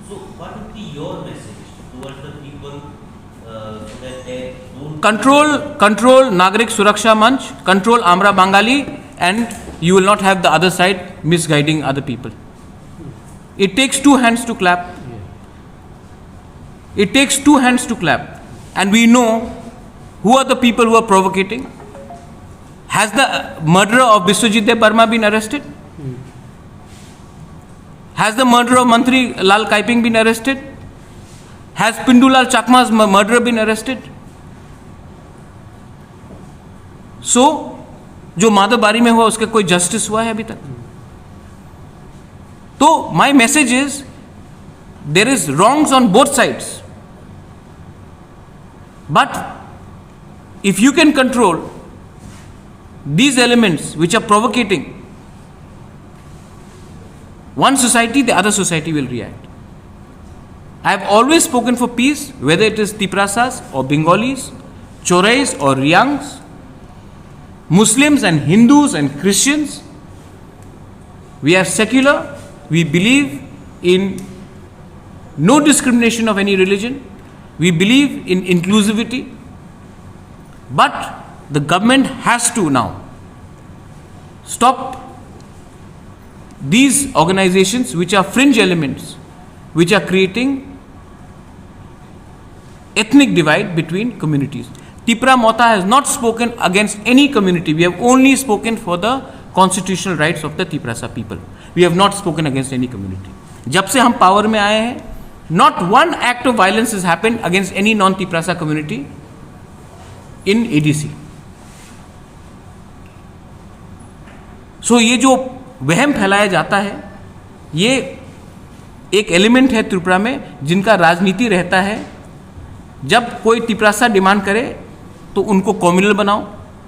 So what would be your message towards the people so that they don't control Nagarik Suraksha Manch, control Amra Bangali, and you will not have the other side misguiding other people. It takes two hands to clap. It takes two hands to clap. And we know who are the people who are provocating. Has the murderer of Biswajit Dev Burma been arrested? Has the murderer of Mantri Lal Kaiping been arrested? Has Pindulal Chakma's murderer been arrested? So, जो माधवबारी में हुआ उसका कोई justice हुआ है अभी तक? तो my message is there is wrongs on both sides. But if you can control these elements which are provocating one society, the other society will react. I have always spoken for peace, whether it is Tiprasas or Bengalis, Chorais or Riangs, Muslims and Hindus and Christians. We are secular. We believe in no discrimination of any religion. We believe in inclusivity. But the government has to now stop these organizations which are fringe elements, which are creating ethnic divide between communities. Tipra Mota has not spoken against any community. We have only spoken for the constitutional rights of the Tiprasa people. We have not spoken against any community. जब से हम power में आए हैं, not one act of violence has happened against any non-Tiprasa community in ADC. So ये जो वहम फैलाया जाता है, ये एक एलिमेंट है त्रिपुरा में जिनका राजनीति रहता है. जब कोई तिपरासा डिमांड करे तो उनको कम्युनल बनाओ,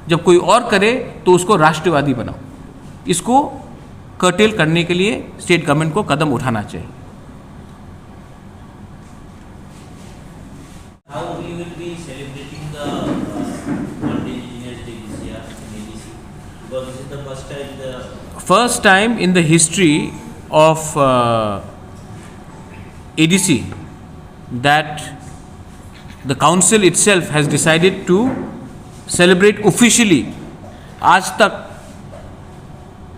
जब कोई और करे तो उसको राष्ट्रवादी बनाओ. इसको कर्टेल करने के लिए स्टेट गवर्नमेंट को कदम उठाना चाहिए. how you will be celebrating the World Engineers Day this year in ADC? Because this is the first time in the history of ADC that the council itself has decided to celebrate officially. आज तक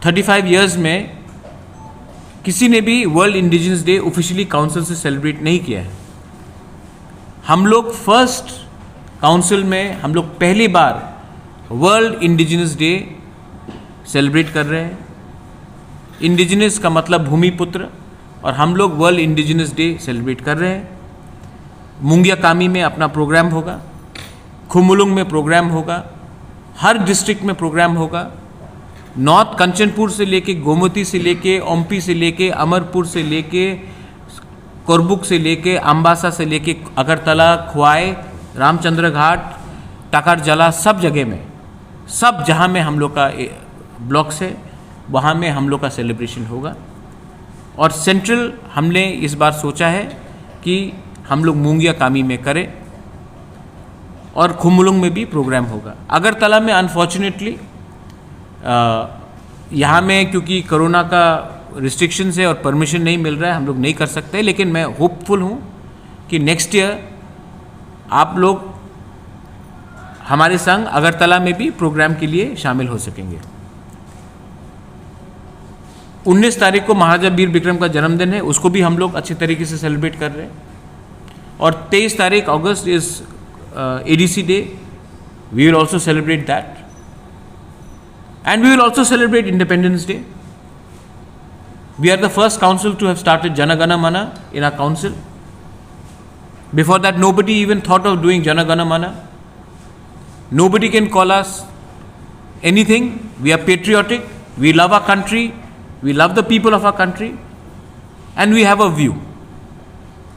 35 years में किसी ने भी world indigenous day officially council से celebrate नहीं किया है. हम लोग फर्स्ट काउंसिल में हम लोग पहली बार वर्ल्ड इंडिजिनस डे सेलिब्रेट कर रहे हैं. इंडिजिनस का मतलब भूमिपुत्र, और हम लोग वर्ल्ड इंडिजिनस डे सेलिब्रेट कर रहे हैं. मुंगिया कामी में अपना प्रोग्राम होगा, खुमुलुंग में प्रोग्राम होगा, हर डिस्ट्रिक्ट में प्रोग्राम होगा. नॉर्थ कंचनपुर से लेके, गोमती से लेके, ओम्पी से लेके, अमरपुर से लेके, कोरबुक से लेके, अम्बासा से लेके, अगरतला, खुआई, रामचंद्र घाट, टाकारजला, सब जगह में, सब जहाँ में हम लोग का ब्लॉक्स है वहाँ में हम लोग का सेलिब्रेशन होगा. और सेंट्रल हमने इस बार सोचा है कि हम लोग मुंगिया कामी में करें और खुमुलुंग में भी प्रोग्राम होगा. अगरतला में अनफॉर्चुनेटली यहाँ में क्योंकि कोरोना का रिस्ट्रिक्शंस है और परमिशन नहीं मिल रहा है, हम लोग नहीं कर सकते. लेकिन मैं होपफुल हूँ कि नेक्स्ट ईयर आप लोग हमारे संग अगरतला में भी प्रोग्राम के लिए शामिल हो सकेंगे. 19 तारीख को महाराजा वीर विक्रम का जन्मदिन है, उसको भी हम लोग अच्छे तरीके से सेलिब्रेट कर रहे हैं. और 23 तारीख अगस्त is ADC day. We will also celebrate that. And we will also celebrate Independence Day. We are the first council to have started Jana Gana Mana in our council. Before that, nobody even thought of doing Jana Gana Mana. Nobody can call us anything. We are patriotic. We love our country. We love the people of our country. And we have a view.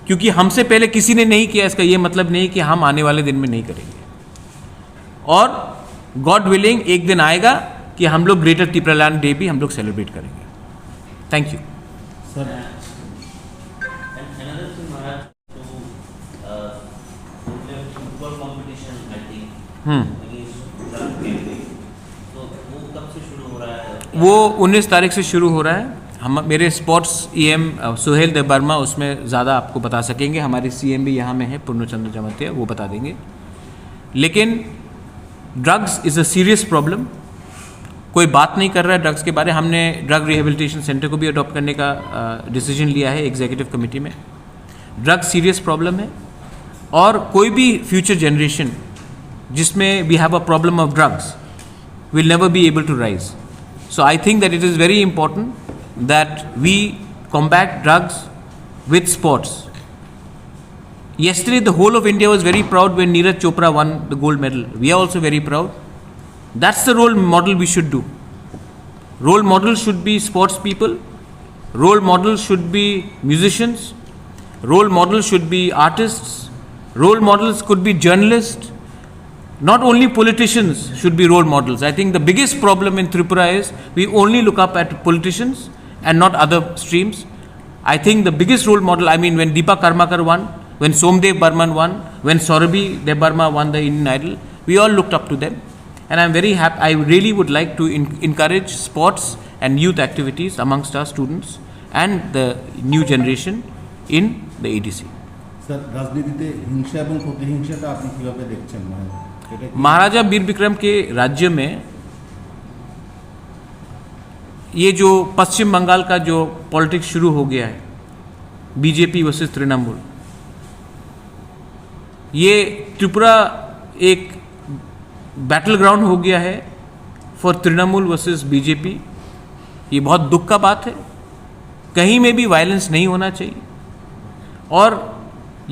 क्योंकि हमसे पहले किसी ने नहीं किया, इसका ये मतलब नहीं कि हम आने वाले दिन में नहीं करेंगे. और गॉड विलिंग एक दिन आएगा कि हम लोग ग्रेटर तिपरालैंड डे भी हम लोग सेलिब्रेट करेंगे. Thank you sir. another thing Maharaj, to football competition I think against तो वो कब से शुरू हो रहा है? वो 19 तारीख से शुरू हो रहा है. हम मेरे स्पोर्ट्स EM सुहेल देवर्मा उसमें ज़्यादा आपको बता सकेंगे, हमारे CM भी यहाँ में है पूर्णचंद्र जमतिया, वो बता देंगे। लेकिन drugs is a serious problem, कोई बात नहीं कर रहा है ड्रग्स के बारे। हमने ड्रग रिहेबिलिटेशन सेंटर को भी अडॉप्ट करने का डिसीजन लिया है एग्जीक्यूटिव कमेटी में। ड्रग्स सीरियस प्रॉब्लम है और कोई भी फ्यूचर जनरेशन जिसमें we have a problem of drugs will never be able to rise. So I think that it is very important that we combat drugs with sports. Yesterday the whole of India was very proud when Neeraj Chopra won the gold medal. We are also very proud. That's the role model we should do. Role models should be sports people. Role models should be musicians. Role models should be artists. Role models could be journalists. Not only politicians should be role models. I think the biggest problem in Tripura is we only look up at politicians and not other streams. I think the biggest role model, I mean, when Deepa Karmakar won, when Somdev Burman won, when Saurabhi Debarma won the Indian Idol, we all looked up to them. And I'm very happy, I really would like to encourage sports and youth activities amongst our students and the new generation in the ADC. Sir, রাজনীতিতে হিংসা এবং প্রতিহিংসাটা আপনি কিভাবে দেখছেন? महाराजा वीर विक्रम के राज्य में ये जो पश्चिम बंगाल का जो पॉलिटिक्स शुरू हो गया है, बीजेपी वर्सेस तृणमूल, ये त्रिपुरा एक बैटल ग्राउंड हो गया है फॉर तृणमूल वर्सेस बीजेपी। ये बहुत दुख का बात है, कहीं में भी वायलेंस नहीं होना चाहिए और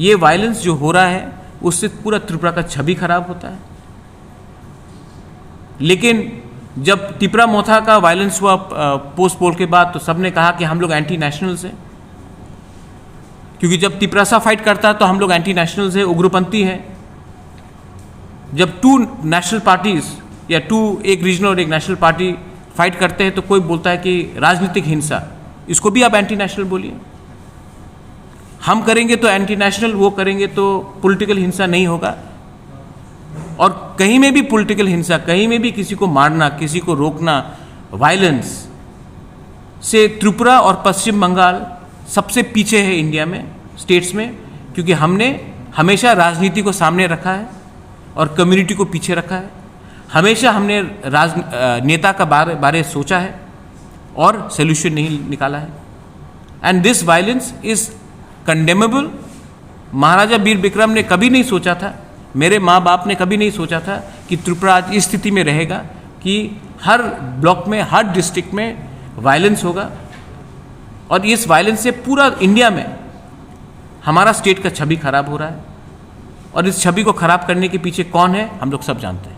ये वायलेंस जो हो रहा है उससे पूरा त्रिपुरा का छवि खराब होता है। लेकिन जब तिपरा मोथा का वायलेंस हुआ पोस्ट पोल के बाद तो सबने कहा कि हम लोग एंटी नेशनल्स हैं, क्योंकि जब तिपरासा फाइट करता है तो हम लोग एंटी नेशनल्स हैं, उग्रपंथी हैं। जब टू नेशनल पार्टीज या एक रीजनल और एक नेशनल पार्टी फाइट करते हैं तो कोई बोलता है कि राजनीतिक हिंसा, इसको भी आप एंटी नेशनल बोलिए। हम करेंगे तो एंटी नेशनल, वो करेंगे तो पॉलिटिकल हिंसा नहीं होगा। और कहीं में भी पॉलिटिकल हिंसा, कहीं में भी किसी को मारना, किसी को रोकना, वायलेंस से त्रिपुरा और पश्चिम बंगाल सबसे पीछे है इंडिया में, स्टेट्स में, क्योंकि हमने हमेशा राजनीति को सामने रखा है और कम्युनिटी को पीछे रखा है। हमेशा हमने नेता का बारे सोचा है और सोल्यूशन नहीं निकाला है। And this violence is condemnable. Maharaja Veer Vikram ने कभी नहीं सोचा था, मेरे माँ बाप ने कभी नहीं सोचा था कि त्रिपुरा आज इस स्थिति में रहेगा कि हर ब्लॉक में, हर डिस्ट्रिक्ट में वायलेंस होगा और इस वायलेंस से पूरा इंडिया में हमारा स्टेट का छवि खराब हो रहा है। और इस छवि को खराब करने के पीछे कौन है हम लोग सब जानते हैं।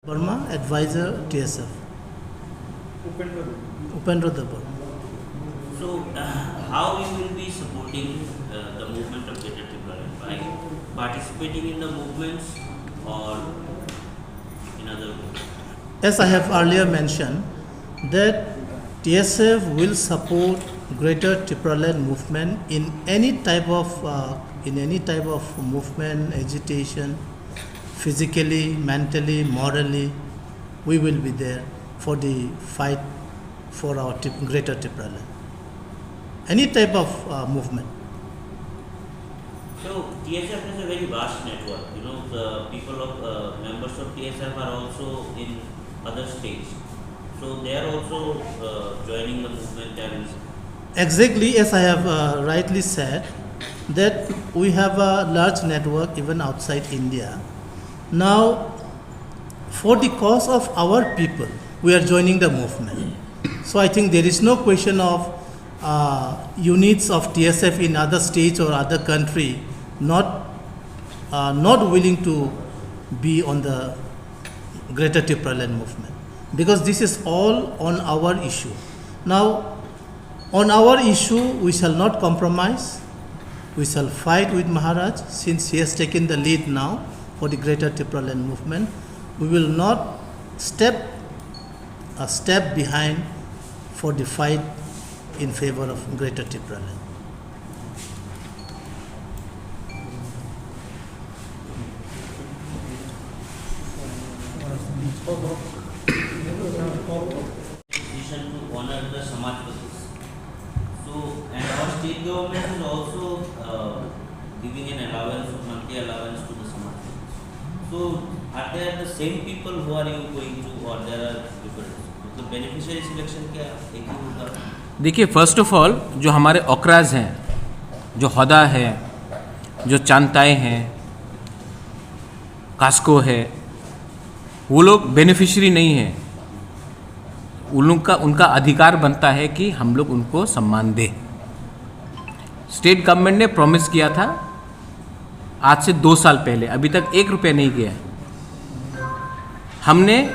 Burma, advisor TSF. Upendra Debbar. So, how you will be supporting the movement of Greater Tripura by participating in the movements or in other ways? As I have earlier mentioned, that TSF will support Greater Tripura movement in any type of movement, agitation, physically, mentally, morally. We will be there for the fight for our Greater Tripura. Any type of movement. So TSF has a very vast network. You know, the people of members of TSF are also in other states, so they are also joining the movement. And Exactly, as I have rightly said, that we have a large network even outside India. Now, for the cause of our people, we are joining the movement. So I think there is no question of units of TSF in other states or other country not willing to be on the Greater Tripura movement, because this is all on our issue. Now, on our issue, we shall not compromise. We shall fight with Maharaj, since he has taken the lead now for the Greater Tripura movement. We will not step a step behind for the fight in favor of Greater Tripura. decision to honor the Samajwatis. So, and our state government is also giving an allowance, monthly allowance to the Samajwatis. So, are there the same people who are you going to, or there are different? तो beneficiary selection क्या एक ही होगा? देखिए, first of all जो हमारे ओकराज हैं, जो हौदा है, जो चांताए हैं, कास्को है, वो लोग बेनिफिशियरी नहीं हैं। उनका अधिकार बनता है कि हम लोग उनको सम्मान दें। स्टेट गवर्नमेंट ने प्रॉमिस किया था आज से 2 साल पहले, अभी तक 1 रुपया नहीं गया। हमने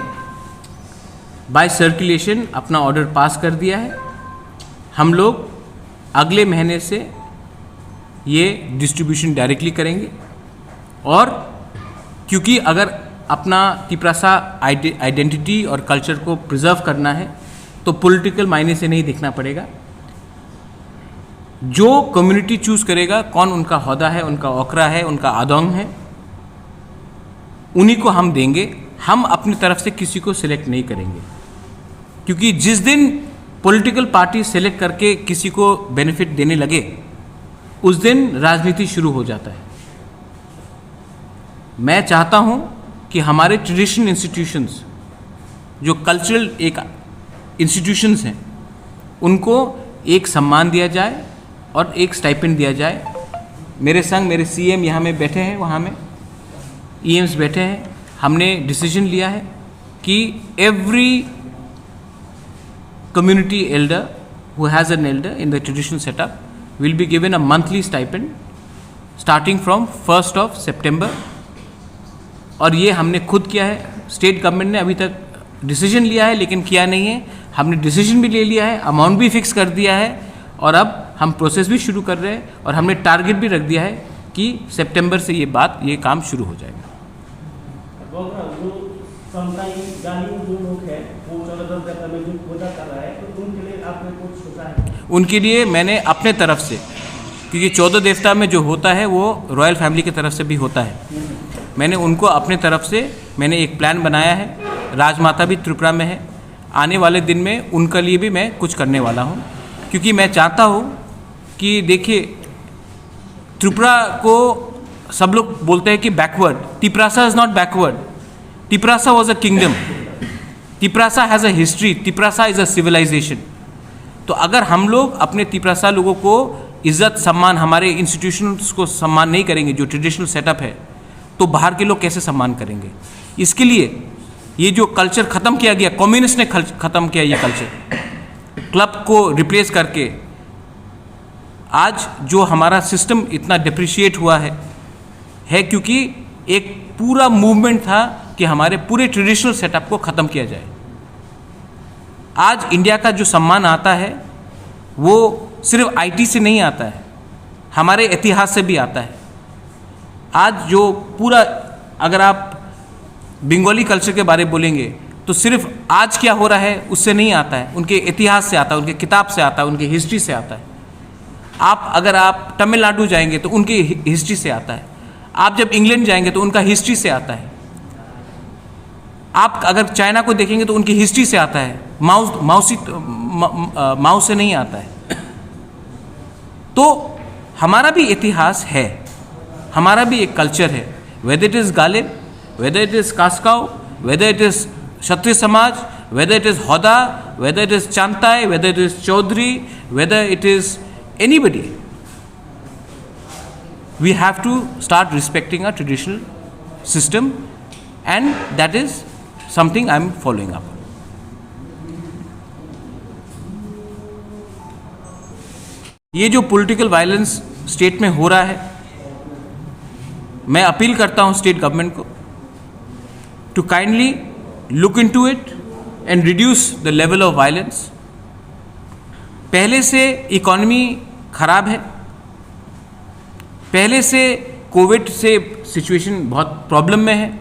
बाय सर्कुलेशन अपना ऑर्डर पास कर दिया है। हम लोग अगले महीने से ये डिस्ट्रीब्यूशन डायरेक्टली करेंगे। और क्योंकि अगर अपना तिप्रासा आइडेंटिटी और कल्चर को प्रिजर्व करना है तो पॉलिटिकल मायने से नहीं देखना पड़ेगा। जो कम्युनिटी चूज करेगा, कौन उनका हौदा है, उनका ओकरा है, उनका आदोंग है, उन्हीं को हम देंगे। हम अपनी तरफ से किसी को सिलेक्ट नहीं करेंगे, क्योंकि जिस दिन पॉलिटिकल पार्टी सेलेक्ट करके किसी को बेनिफिट देने लगे उस दिन राजनीति शुरू हो जाता है। मैं चाहता हूं कि हमारे ट्रेडिशनल इंस्टीट्यूशंस, जो कल्चरल एक इंस्टीट्यूशंस हैं, उनको एक सम्मान दिया जाए और एक स्टाइपेंड दिया जाए। मेरे संग मेरे सीएम यहाँ में बैठे हैं, वहाँ में ईएम्स बैठे हैं। हमने डिसीजन लिया है कि every community elder who has an elder in the traditional setup will be given a monthly stipend starting from 1st of September। और ये हमने खुद किया है। स्टेट गवर्नमेंट ने अभी तक डिसीजन लिया है लेकिन किया नहीं है। हमने डिसीजन भी ले लिया है, अमाउंट भी फिक्स कर दिया है और अब हम प्रोसेस भी शुरू कर रहे हैं और हमने टारगेट भी रख दिया है कि सितंबर से ये काम शुरू हो जाएगा। उनके लिए मैंने अपने तरफ से, क्योंकि 14 देवता में जो होता है वो रॉयल फैमिली की तरफ से भी होता है, मैंने उनको अपने तरफ से मैंने एक प्लान बनाया है। राजमाता भी त्रिपुरा में है। आने वाले दिन में उनके लिए भी मैं कुछ करने वाला हूँ, क्योंकि मैं चाहता हूँ कि देखिए, त्रिपुरा को सब लोग बोलते हैं कि backward. Tiprasa is not backward. Tiprasa was a kingdom. Tiprasa has a history. Tiprasa is a civilisation. तो अगर हम लोग अपने तिप्रासा लोगों को इज्जत सम्मान, हमारे इंस्टीट्यूशंस को सम्मान नहीं करेंगे, जो ट्रेडिशनल सेटअप है, तो बाहर के लोग कैसे सम्मान करेंगे? इसके लिए ये जो कल्चर ख़त्म किया गया, कम्युनिस्ट ने ख़त्म किया ये कल्चर, क्लब को रिप्लेस करके आज जो हमारा सिस्टम इतना डिप्रिशिएट हुआ है क्योंकि एक पूरा मूवमेंट था कि हमारे पूरे ट्रेडिशनल सेटअप को ख़त्म किया जाए। आज इंडिया का जो सम्मान आता है वो सिर्फ आईटी से नहीं आता है, हमारे इतिहास से भी आता है। आज जो पूरा, अगर आप बंगाली कल्चर के बारे में बोलेंगे तो सिर्फ आज क्या हो रहा है उससे नहीं आता है, उनके इतिहास से आता है, उनके किताब से आता है, उनकी हिस्ट्री से आता है। अगर आप तमिलनाडु जाएंगे तो उनकी हिस्ट्री से आता है। आप जब इंग्लैंड जाएंगे तो उनका हिस्ट्री से आता है। आप अगर चाइना को देखेंगे तो उनकी हिस्ट्री से आता है, माओ से नहीं आता है। तो हमारा भी इतिहास है, हमारा भी एक कल्चर है। Whether it is Ghalib, whether it is कास्काओ, whether it is Kshatriya Samaj, whether it is हौदा, वेदर इट इज़ चांताई, whether it is Chaudhary, whether it is anybody, we have to start respecting our traditional system, and that is something I am following up. ये जो political violence state में हो रहा है, मैं appeal करता हूँ स्टेट गवर्नमेंट को to kindly look into it and reduce the level of violence. पहले से इकॉनमी खराब है, पहले से कोविड से सिचुएशन बहुत प्रॉब्लम में है,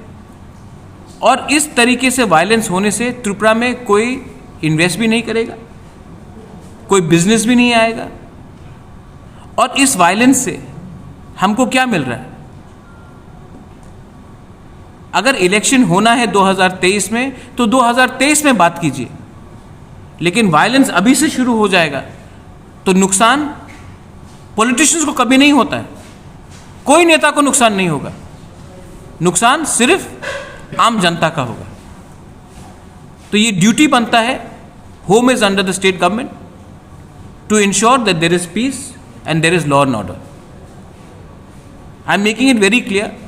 और इस तरीके से वायलेंस होने से त्रिपुरा में कोई इन्वेस्ट भी नहीं करेगा, कोई बिजनेस भी नहीं आएगा। और इस वायलेंस से हमको क्या मिल रहा है? अगर इलेक्शन होना है 2023 में तो 2023 में बात कीजिए, लेकिन वायलेंस अभी से शुरू हो जाएगा तो नुकसान पॉलिटिशियंस को कभी नहीं होता है, कोई नेता को नुकसान नहीं होगा, नुकसान सिर्फ आम जनता का होगा। तो ये ड्यूटी बनता है, home is under the state government to ensure that there is peace and there is law and order. I am making it very clear,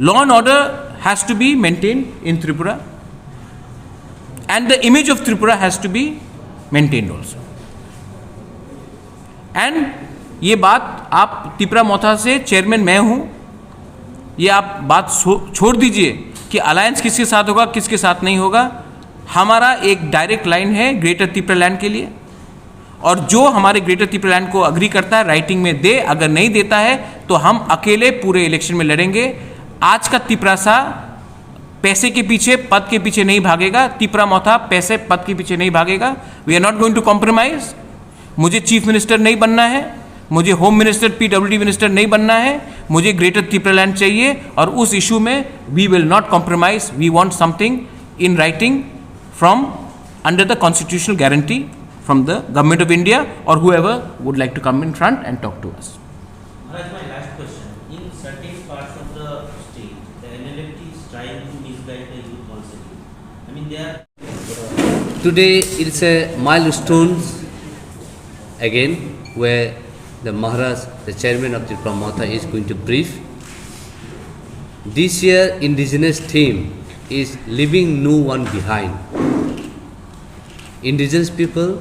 law and order has to be maintained in Tripura and the image of Tripura has to be maintained also. And ये बात आप त्रिपुरा मोथा से chairman मैं हूँ, ये आप बात छोड़ दीजिए कि अलायंस किसके साथ होगा किसके साथ नहीं होगा। हमारा एक डायरेक्ट लाइन है ग्रेटर त्रिपुरा लैंड के लिए, और जो हमारे ग्रेटर त्रिपुरा लैंड को अग्री करता है राइटिंग में दे, अगर नहीं देता है तो हम अकेले पूरे इलेक्शन में लड़ेंगे। आज का तिपरासा पैसे के पीछे पद के पीछे नहीं भागेगा, त्रिपुरा मोथा पैसे पद के पीछे नहीं भागेगा। We are not going to compromise. मुझे चीफ मिनिस्टर नहीं बनना है, मुझे होम मिनिस्टर पीडब्ल्यूडी मिनिस्टर नहीं बनना है, मुझे ग्रेटर त्रिपुरा लैंड चाहिए, और उस इशू में we will not compromise. We want something in writing from under the constitutional guarantee from the government of India, और whoever would like to come in front and talk to us. Maharaj, my last question. In certain parts of the state, the NLFT is trying to misguide the youth constantly. I mean, they are. Today it's a milestone again where the Maharaj, the chairman of Tripura Motha, is going to brief. This year indigenous theme is leaving no one behind. Indigenous people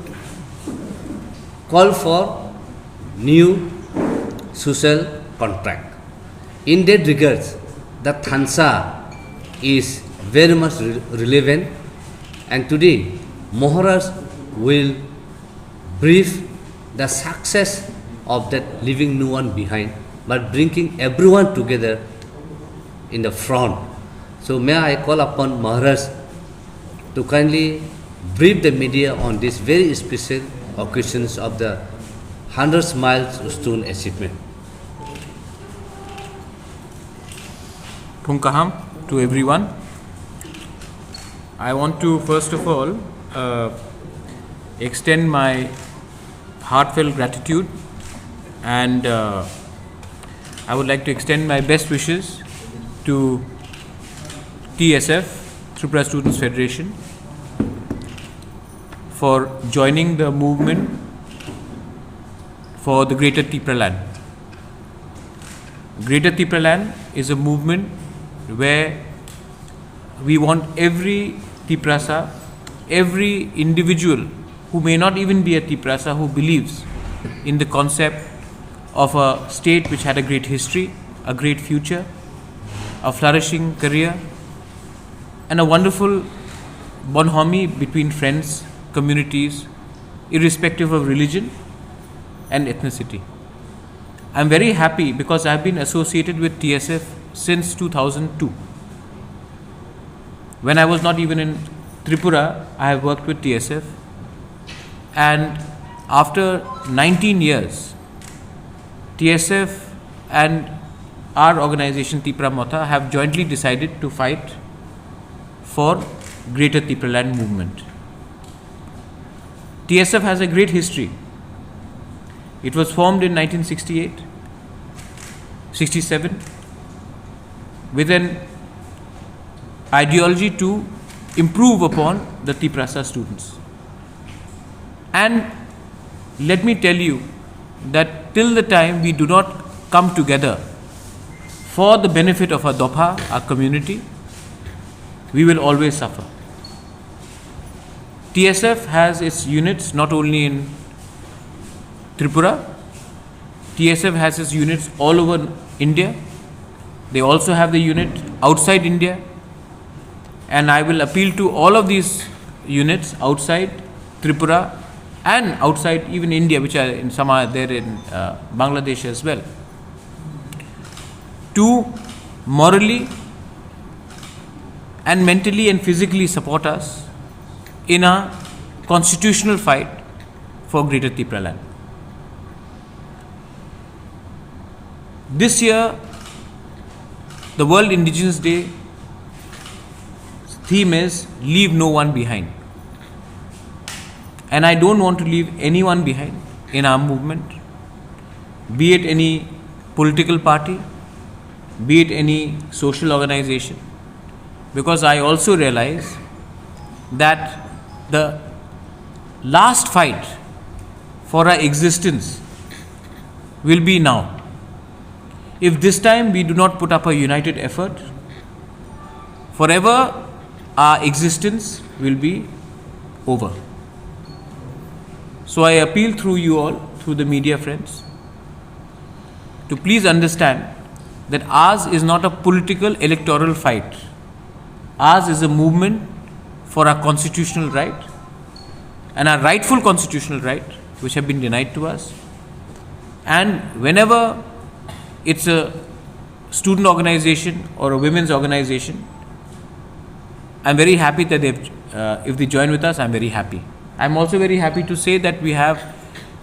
call for new social contract. In that regards, the Thansa is very much relevant, and today Maharaj will brief the success of that leaving no one behind, but bringing everyone together in the front. So may I call upon Maharaj to kindly brief the media on this very special occasions of the 100th milestone achievement. Punkaham to everyone. I want to first of all extend my heartfelt gratitude, and I would like to extend my best wishes to TSF, Tripura Students Federation, for joining the movement for the Greater Tripura Land. Greater Tripura Land is a movement where we want every Tripurasa, every individual who may not even be a Tripurasa, who believes in the concept of a state which had a great history, a great future, a flourishing career, and a wonderful bonhomie between friends, communities, irrespective of religion and ethnicity. I am very happy because I have been associated with TSF since 2002. When I was not even in Tripura, I have worked with TSF, and after 19 years, TSF and our organization Tripura Motha have jointly decided to fight for Greater Tripura Land movement. TSF has a great history. It was formed in 1968, 67 with an ideology to improve upon the Tripurasa students. And let me tell you that till the time we do not come together for the benefit of our Dopha, our community, we will always suffer. TSF has its units not only in Tripura, TSF has its units all over India. They also have the unit outside India, and I will appeal to all of these units outside Tripura and outside even India, which are in some are there in Bangladesh as well, to morally and mentally and physically support us in a constitutional fight for Greater Tripura Land. This year, The World Indigenous Day theme is leave no one behind. And I don't want to leave anyone behind in our movement, be it any political party, be it any social organization, because I also realize that the last fight for our existence will be now. If this time we do not put up a united effort, forever our existence will be over. So I appeal through you all, through the media friends, to please understand that ours is not a political electoral fight. Ours is a movement for our constitutional right and our rightful constitutional right, which have been denied to us. And whenever it's a student organization or a women's organization, I'm very happy that if they join with us, I'm very happy. I'm also very happy to say that we have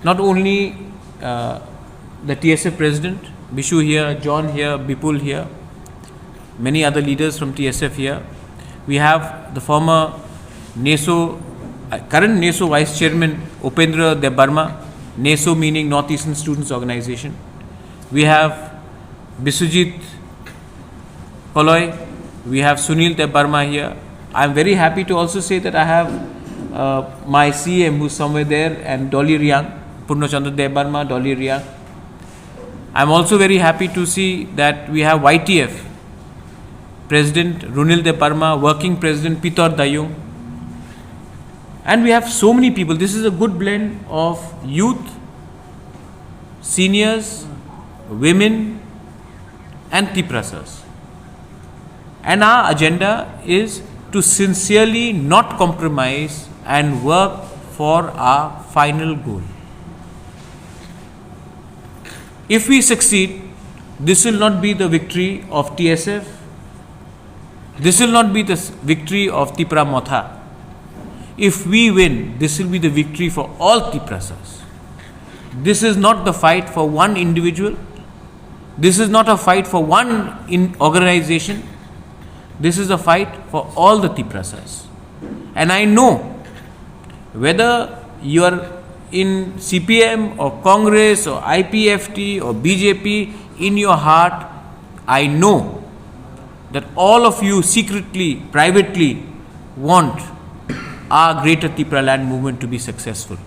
not only the TSF president, Bishu here, John here, Bipul here, many other leaders from TSF here. We have the former NESO, current NESO Vice Chairman Upendra Debarma, NESO meaning North Eastern Students Organization. We have Bisujit Koloy, we have Sunil Debarma here. I am very happy to also say that I have my CM who's somewhere there, and Dolly Riang, Purnachandra Debarma, Dolly Riang. I am also very happy to see that we have YTF President Runil Debarma, Working President Pitor Dayung, and we have so many people. This is a good blend of youth, seniors, women and Tiprasas. And our agenda is to sincerely not compromise and work for our final goal. If we succeed, this will not be the victory of TSF, this will not be the victory of Tipra Motha. If we win, this will be the victory for all Tiprasas. This is not the fight for one individual, this is not a fight for one organization, this is a fight for all the Tiprasas. And I know whether you are in CPM or Congress or IPFT or BJP, in your heart, I know that all of you secretly, privately want our Greater Tipra Land movement to be successful.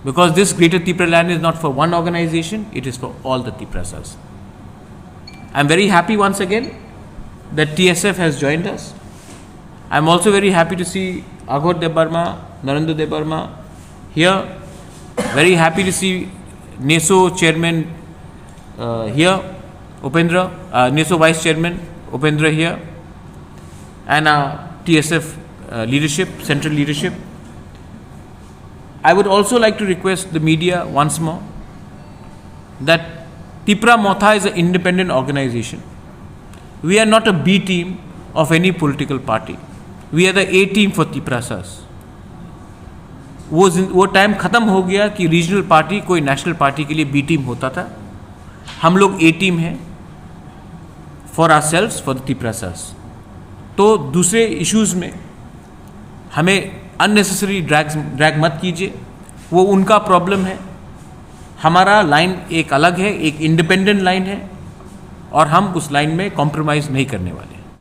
Because this Greater Tipra Land is not for one organization, it is for all the Tiprasas. I am very happy once again that TSF has joined us. I am also very happy to see Aghor Debarma, Narendra Debarma here. Very happy to see NESO Chairman here, Upendra, NESO Vice Chairman Upendra here, and TSF leadership, central leadership. I would also like to request the media once more that Tipra Motha is an independent organization. We are not a B team of any political party. We are the A team for Tiprasas. वो time ख़त्म हो गया कि regional party कोई national party के लिए B team होता था. हम लोग ए टीम हैं for ourselves, for the Tiprasas. तो दूसरे इश्यूज़ में हमें अननेसेसरी ड्रैग मत कीजिए, वो उनका प्रॉब्लम है. हमारा लाइन एक अलग है, एक इंडिपेंडेंट लाइन है और हम उस लाइन में कॉम्प्रोमाइज़ नहीं करने वाले.